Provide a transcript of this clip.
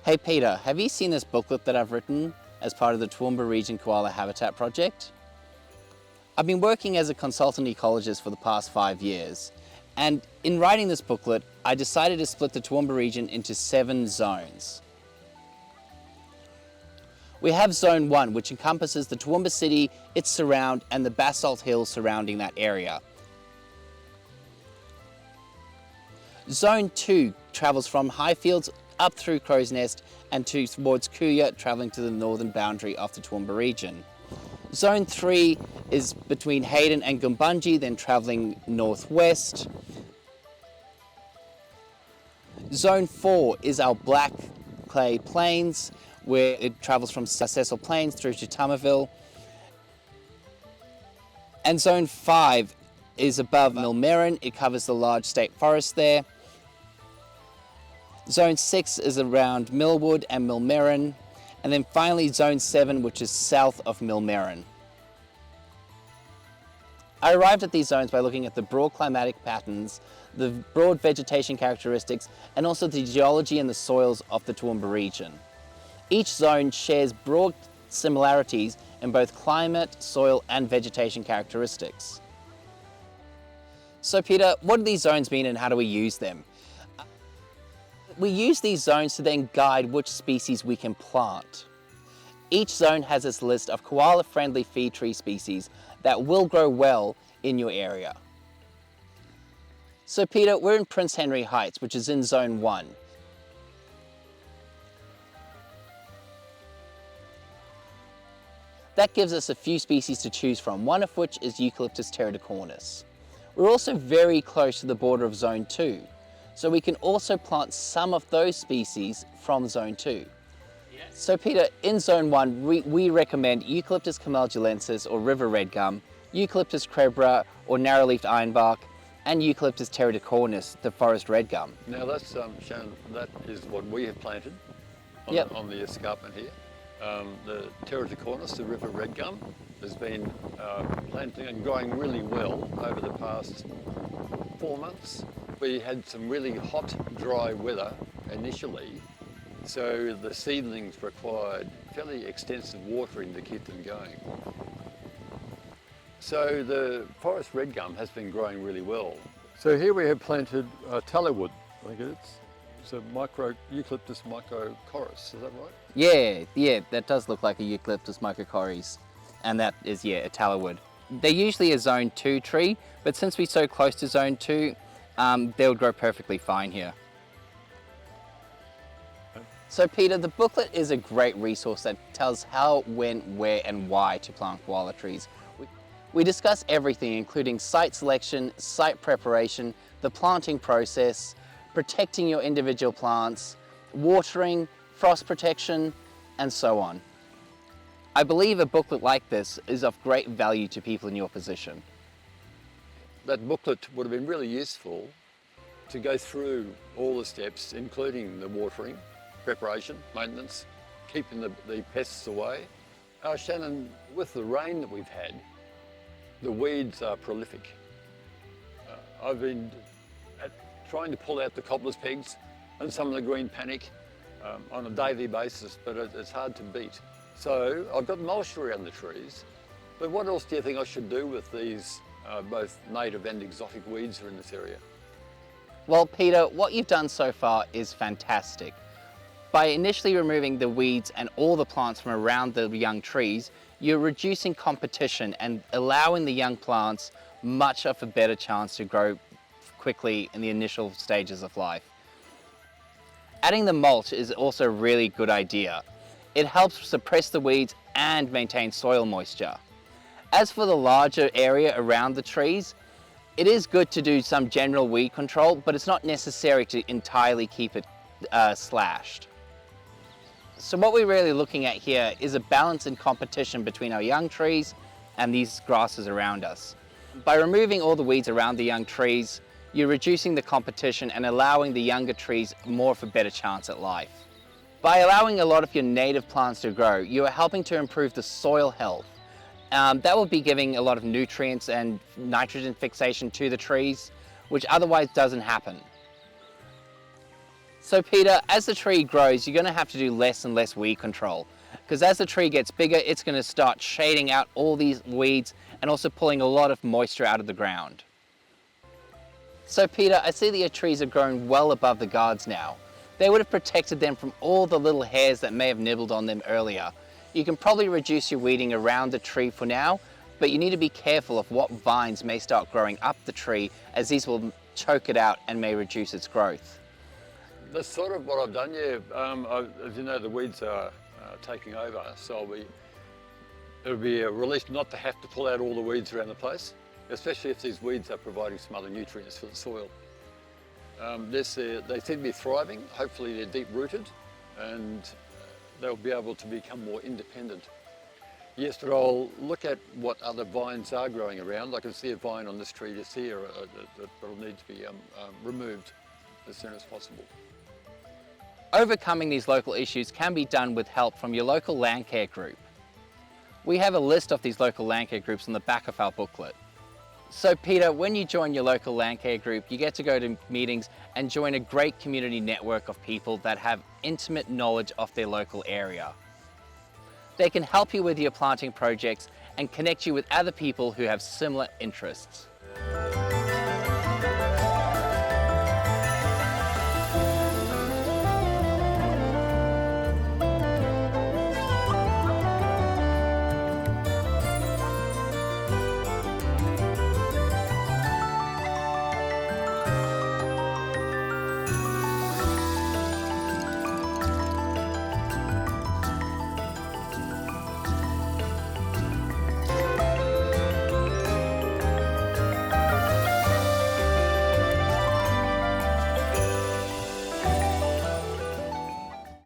Hey Peter, have you seen this booklet that I've written as part of the Toowoomba Region Koala Habitat Project? I've been working as a consultant ecologist for the past 5 years, and in writing this booklet, I decided to split the Toowoomba region into 7 zones. We have Zone 1, which encompasses the Toowoomba city, its surround, and the basalt hills surrounding that area. Zone 2 travels from Highfields up through Crow's Nest and towards Kuya, travelling to the northern boundary of the Toowoomba region. Zone 3 is between Hayden and Gumbunji, then travelling northwest. Zone 4 is our Black Clay Plains, where it travels from Cecil Plains through to Tamaville. And Zone 5 is above Millmerran. It covers the large state forest there. Zone 6 is around Millwood and Millmerran. And then finally Zone 7, which is south of Millmerran. I arrived at these zones by looking at the broad climatic patterns, the broad vegetation characteristics, and also the geology and the soils of the Toowoomba region. Each zone shares broad similarities in both climate, soil, and vegetation characteristics. So Peter, what do these zones mean and how do we use them? We use these zones to then guide which species we can plant. Each zone has its list of koala-friendly feed tree species that will grow well in your area. So Peter, we're in Prince Henry Heights, which is in Zone 1. That gives us a few species to choose from, one of which is Eucalyptus teraticornis. We're also very close to the border of Zone 2, so we can also plant some of those species from Zone 2. Yes. So Peter, in Zone 1, we recommend Eucalyptus camaldulensis or river red gum, Eucalyptus crabra or narrow-leafed ironbark, and Eucalyptus teraticornis, the forest red gum. Now that's, Shannon, that is what we have planted on the escarpment here. The teraticornis, the river red gum, has been planting and growing really well over the past 4 months. We had some really hot, dry weather initially, so the seedlings required fairly extensive watering to keep them going. So the forest red gum has been growing really well. So here we have planted tallowood, I think it's a Eucalyptus microcorys, is that right? Yeah, that does look like a Eucalyptus microcorys, and that is, a tallowood. They're usually a Zone 2 tree, but since we're so close to Zone 2, they'll grow perfectly fine here. So Peter, the booklet is a great resource that tells how, when, where, and why to plant koala trees. We discuss everything, including site selection, site preparation, the planting process, protecting your individual plants, watering, frost protection, and so on. I believe a booklet like this is of great value to people in your position. That booklet would have been really useful to go through all the steps, including the watering, preparation, maintenance, keeping the pests away. Shannon, with the rain that we've had, the weeds are prolific. I've been trying to pull out the cobbler's pegs and some of the green panic on a daily basis, but it's hard to beat. So I've got mulch around the trees, but what else do you think I should do with these both native and exotic weeds that are in this area? Well, Peter, what you've done so far is fantastic. By initially removing the weeds and all the plants from around the young trees, you're reducing competition and allowing the young plants much of a better chance to grow quickly in the initial stages of life. Adding the mulch is also a really good idea. It helps suppress the weeds and maintain soil moisture. As for the larger area around the trees, it is good to do some general weed control, but it's not necessary to entirely keep it slashed. So what we're really looking at here is a balance in competition between our young trees and these grasses around us. By removing all the weeds around the young trees, you're reducing the competition and allowing the younger trees more of a better chance at life. By allowing a lot of your native plants to grow, you are helping to improve the soil health. That will be giving a lot of nutrients and nitrogen fixation to the trees, which otherwise doesn't happen. So Peter, as the tree grows, you're going to have to do less and less weed control, because as the tree gets bigger, it's going to start shading out all these weeds and also pulling a lot of moisture out of the ground. So Peter, I see that your trees have grown well above the guards now. They would have protected them from all the little hairs that may have nibbled on them earlier. You can probably reduce your weeding around the tree for now, but you need to be careful of what vines may start growing up the tree, as these will choke it out and may reduce its growth. That's sort of what I've done, yeah. As you know, the weeds are taking over, so it'll be a relief not to have to pull out all the weeds around the place, especially if these weeds are providing some other nutrients for the soil. They seem to be thriving. Hopefully they're deep rooted and they'll be able to become more independent. Yes, but I'll look at what other vines are growing around. I can see a vine on this tree just here that will need to be removed as soon as possible. Overcoming these local issues can be done with help from your local land care group. We have a list of these local land care groups on the back of our booklet. So Peter, when you join your local land care group, you get to go to meetings and join a great community network of people that have intimate knowledge of their local area. They can help you with your planting projects and connect you with other people who have similar interests.